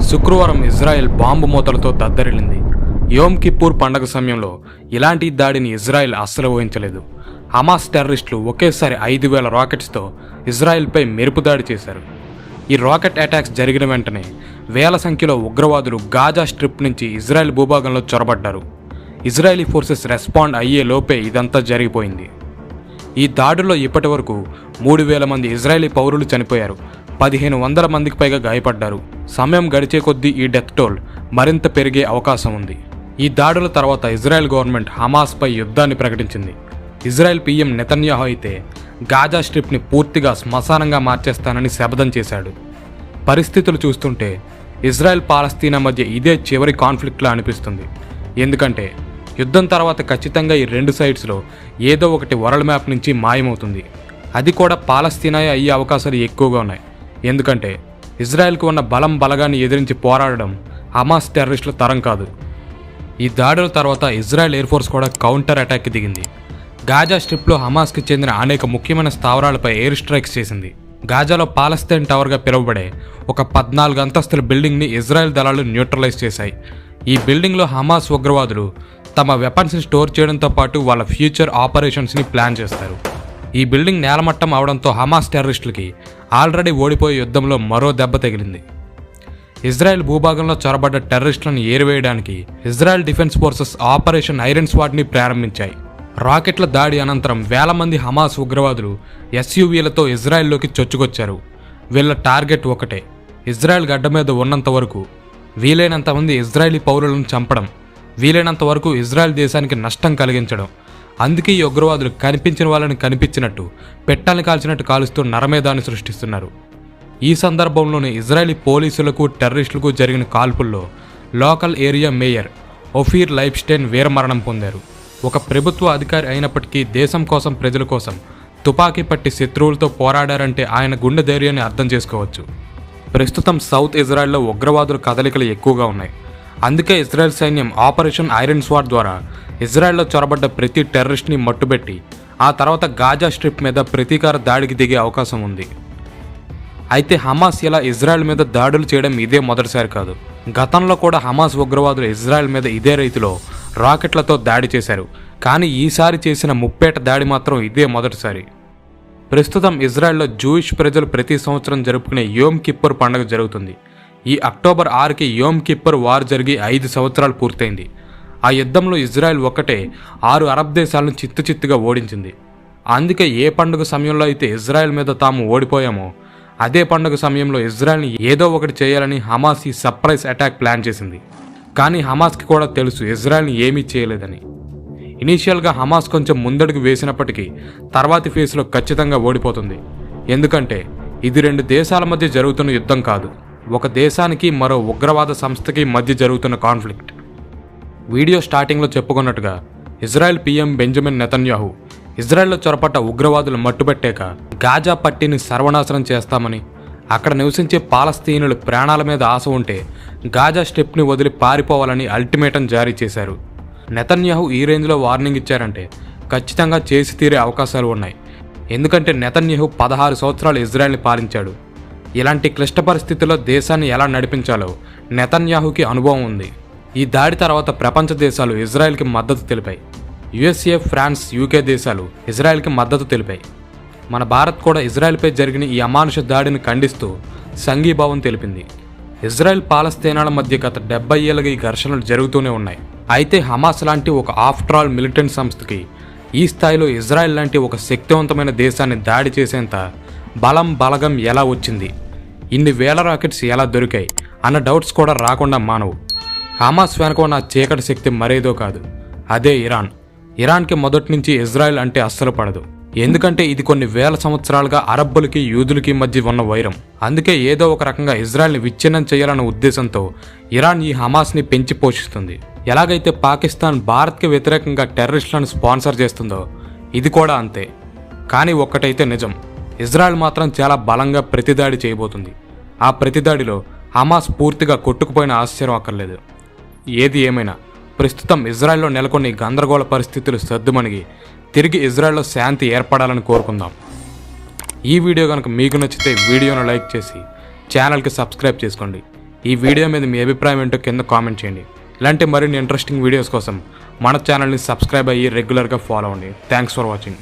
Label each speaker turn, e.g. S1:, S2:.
S1: శుక్రవారం Israel bomb మూతలతో దద్దరిల్లింది. యోమ్ Kippur పండగ సమయంలో ఇలాంటి దాడిని ఇజ్రాయెల్ అస్సలు ఊహించలేదు. హమాస్ టెర్రరిస్టులు ఒకేసారి 5,000 రాకెట్స్తో ఇజ్రాయెల్పై మెరుపు దాడి చేశారు. ఈ రాకెట్ అటాక్స్ జరిగిన వెంటనే వేల సంఖ్యలో ఉగ్రవాదులు గాజా స్ట్రిప్ నుంచి ఇజ్రాయెల్ భూభాగంలో చొరబడ్డారు. ఇజ్రాయెలీ ఫోర్సెస్ రెస్పాండ్ అయ్యే లోపే ఇదంతా జరిగిపోయింది. ఈ దాడుల్లో ఇప్పటి వరకు 3,000 మంది ఇజ్రాయెలీ పౌరులు చనిపోయారు. 1,500 మందికి పైగా గాయపడ్డారు. సమయం గడిచే కొద్దీ ఈ డెత్ టోల్ మరింత పెరిగే అవకాశం ఉంది. ఈ దాడుల తర్వాత ఇజ్రాయెల్ గవర్నమెంట్ హమాస్పై యుద్ధాన్ని ప్రకటించింది. ఇజ్రాయెల్ పీఎం నెతన్యాహు అయితే గాజా స్ట్రిప్ని పూర్తిగా శ్మశానంగా మార్చేస్తానని శపథం చేశాడు. పరిస్థితులు చూస్తుంటే ఇజ్రాయెల్ పాలస్తీనా మధ్య ఇదే చివరి కాన్ఫ్లిక్ట్లా అనిపిస్తుంది. ఎందుకంటే యుద్ధం తర్వాత ఖచ్చితంగా ఈ రెండు సైడ్స్లో ఏదో ఒకటి వరల్డ్ మ్యాప్ నుంచి మాయమవుతుంది. అది కూడా పాలస్తీనాయే అయ్యే అవకాశాలు ఎక్కువగా ఉన్నాయి. ఎందుకంటే ఇజ్రాయెల్కు ఉన్న బలగాన్ని ఎదిరించి పోరాడడం హమాస్ టెర్రరిస్టుల తరం కాదు. ఈ దాడుల తర్వాత ఇజ్రాయెల్ ఎయిర్ ఫోర్స్ కూడా కౌంటర్ అటాక్కి దిగింది. గాజా స్ట్రిప్లో హమాస్కి చెందిన అనేక ముఖ్యమైన స్థావరాలపై ఎయిర్ స్ట్రైక్స్ చేసింది. గాజాలో పాలస్తీన్ టవర్గా పిలువబడే ఒక 14 అంతస్తుల బిల్డింగ్ని ఇజ్రాయెల్ దళాలు న్యూట్రలైజ్ చేశాయి. ఈ బిల్డింగ్లో హమాస్ ఉగ్రవాదులు తమ వెపన్స్ని స్టోర్ చేయడంతో పాటు వాళ్ళ ఫ్యూచర్ ఆపరేషన్స్ని ప్లాన్ చేస్తారు. ఈ బిల్డింగ్ నేలమట్టం అవడంతో హమాస్ టెర్రరిస్టులకి ఆల్రెడీ ఓడిపోయే యుద్ధంలో మరో దెబ్బ తగిలింది. ఇజ్రాయెల్ భూభాగంలో చొరబడ్డ టెర్రరిస్టులను ఏరివేయడానికి Israel defence forces operation iron స్వాడ్ని ప్రారంభించాయి. రాకెట్ల దాడి అనంతరం వేల మంది హమాస్ ఉగ్రవాదులు ఎస్యూవీలతో ఇజ్రాయెల్లోకి చొచ్చుకొచ్చారు. వీళ్ళ టార్గెట్ ఒకటే, ఇజ్రాయెల్ గడ్డ మీద ఉన్నంత వరకు వీలైనంత మంది ఇజ్రాయెలీ పౌరులను చంపడం, వీలైనంత వరకు ఇజ్రాయెల్ దేశానికి నష్టం కలిగించడం. అందుకే ఈ ఉగ్రవాదులు కనిపించిన వాళ్ళని కనిపించినట్టు, పెట్టాలని కాల్చినట్టు కాలుస్తూ నరమేధాన్ని సృష్టిస్తున్నారు. ఈ సందర్భంలోనే ఇజ్రాయెలీ పోలీసులకు టెర్రరిస్టులకు జరిగిన కాల్పుల్లో లోకల్ ఏరియా మేయర్ ఒఫీర్ లైబ్స్టైన్ వీరమరణం పొందారు. ఒక ప్రభుత్వ అధికారి అయినప్పటికీ దేశం కోసం, ప్రజల కోసం తుపాకీ పట్టి శత్రువులతో పోరాడారంటే ఆయన గుండె ధైర్యాన్ని అర్థం చేసుకోవచ్చు. ప్రస్తుతం సౌత్ ఇజ్రాయెల్లో ఉగ్రవాదుల కదలికలు ఎక్కువగా ఉన్నాయి. అందుకే ఇజ్రాయెల్ సైన్యం ఆపరేషన్ ఐరన్ స్వాడ్ ద్వారా ఇజ్రాయెల్లో చొరబడ్డ ప్రతి టెర్రరిస్ట్ని మట్టుబెట్టి ఆ తర్వాత గాజా స్ట్రిప్ మీద ప్రతీకార దాడికి దిగే అవకాశం ఉంది. అయితే హమాస్ ఇలా ఇజ్రాయెల్ మీద దాడులు చేయడం ఇదే మొదటిసారి కాదు. గతంలో కూడా హమాస్ ఉగ్రవాదులు ఇజ్రాయెల్ మీద ఇదే రీతిలో రాకెట్లతో దాడి చేశారు. కానీ ఈసారి చేసిన ముప్పేట దాడి మాత్రం ఇదే మొదటిసారి. ప్రస్తుతం ఇజ్రాయెల్లో జూయిష్ ప్రజలు ప్రతి సంవత్సరం జరుపుకునే యోమ్ కిప్పర్ పండుగ జరుగుతుంది. ఈ అక్టోబర్ 6కి యోమ్ కిప్పర్ వార్ జరిగి 5 సంవత్సరాలు పూర్తయింది. ఆ యుద్ధంలో ఇజ్రాయెల్ ఒక్కటే 6 అరబ్ దేశాలను చిత్తుచిత్తుగా ఓడించింది. అందుకే ఏ పండుగ సమయంలో అయితే ఇజ్రాయెల్ మీద తాము ఓడిపోయామో అదే పండుగ సమయంలో ఇజ్రాయెల్ని ఏదో ఒకటి చేయాలని హమాస్ ఈ సర్ప్రైజ్ అటాక్ ప్లాన్ చేసింది. కానీ హమాస్కి కూడా తెలుసు ఇజ్రాయెల్ని ఏమీ చేయలేదని. ఇనీషియల్గా హమాస్ కొంచెం ముందడుగు వేసినప్పటికీ తర్వాతి ఫేజ్లో ఖచ్చితంగా ఓడిపోతుంది. ఎందుకంటే ఇది 2 దేశాల మధ్య జరుగుతున్న యుద్ధం కాదు, ఒక దేశానికి మరో ఉగ్రవాద సంస్థకి మధ్య జరుగుతున్న కాన్ఫ్లిక్ట్. వీడియో స్టార్టింగ్లో చెప్పుకున్నట్టుగా ఇజ్రాయెల్ పీఎం బెంజమిన్ నెతన్యాహు ఇజ్రాయెల్లో చొరపడ్డ ఉగ్రవాదులు మట్టుబెట్టాక గాజా పట్టీని సర్వనాశనం చేస్తామని, అక్కడ నివసించే పాలస్తీనుల ప్రాణాల మీద ఆశ ఉంటే గాజా స్ట్రిప్ని వదిలి పారిపోవాలని అల్టిమేటం జారీ చేశారు. నెతన్యాహు ఈ రేంజ్లో వార్నింగ్ ఇచ్చారంటే ఖచ్చితంగా చేసి తీరే అవకాశాలు ఉన్నాయి. ఎందుకంటే నెతన్యాహు 16 సంవత్సరాలు ఇజ్రాయెల్ని పాలించాడు. ఇలాంటి క్లిష్ట పరిస్థితుల్లో దేశాన్ని ఎలా నడిపించాలో నెతన్యాహుకి అనుభవం ఉంది. ఈ దాడి తర్వాత ప్రపంచ దేశాలు ఇజ్రాయెల్కి మద్దతు తెలిపాయి. యుఎస్ఏ, ఫ్రాన్స్, యూకే దేశాలు ఇజ్రాయెల్కి మద్దతు తెలిపాయి. మన భారత్ కూడా ఇజ్రాయెల్పై జరిగిన ఈ అమానుష దాడిని ఖండిస్తూ సంఘీభావం తెలిపింది. ఇజ్రాయెల్ పాలస్తీనాల మధ్య గత 70 ఏళ్ళగా ఈ ఘర్షణలు జరుగుతూనే ఉన్నాయి. అయితే హమాస్ లాంటి ఒక ఆఫ్టర్ ఆల్ మిలిటెంట్ సంస్థకి ఈ స్థాయిలో ఇజ్రాయెల్ లాంటి ఒక శక్తివంతమైన దేశాన్ని దాడి చేసేంత బలగం ఎలా వచ్చింది, ఇన్ని వేల రాకెట్స్ ఎలా దొరికాయి అన్న డౌట్స్ కూడా రాకుండా మానవు. హమాస్ వెనుక ఉన్న చీకటి శక్తి మరేదో కాదు, అదే ఇరాన్. ఇరాన్కి మొదటి నుంచి ఇజ్రాయెల్ అంటే అస్సలు పడదు. ఎందుకంటే ఇది కొన్ని వేల సంవత్సరాలుగా అరబ్బులకి, యూదులకి మధ్య ఉన్న వైరం. అందుకే ఏదో ఒక రకంగా ఇజ్రాయెల్ని విచ్ఛిన్నం చేయాలన్న ఉద్దేశంతో ఇరాన్ ఈ హమాస్ని పెంచి పోషిస్తుంది. ఎలాగైతే పాకిస్తాన్ భారత్కి వ్యతిరేకంగా టెర్రరిస్టులను స్పాన్సర్ చేస్తుందో ఇది కూడా అంతే. కానీ ఒక్కటైతే నిజం, ఇజ్రాయెల్ మాత్రం చాలా బలంగా ప్రతిదాడి చేయబోతుంది. ఆ ప్రతిదాడిలో హమాస్ పూర్తిగా కొట్టుకుపోయిన ఆశ్చర్యం అక్కర్లేదు. ఏది ఏమైనా ప్రస్తుతం ఇజ్రాయెల్లో నెలకొన్న గందరగోళ పరిస్థితులు సర్దుమణిగి తిరిగి ఇజ్రాయెల్లో శాంతి ఏర్పడాలని కోరుకుందాం. ఈ వీడియో కనుక మీకు నచ్చితే వీడియోను లైక్ చేసి ఛానల్కి సబ్స్క్రైబ్ చేసుకోండి. ఈ వీడియో మీద మీ అభిప్రాయం ఏంటో కింద కామెంట్ చేయండి. ఇలాంటి మరిన్ని ఇంట్రెస్టింగ్ వీడియోస్ కోసం మన ఛానల్ని సబ్స్క్రైబ్ అయ్యి రెగ్యులర్గా ఫాలో అవ్వండి. Thanks for watching.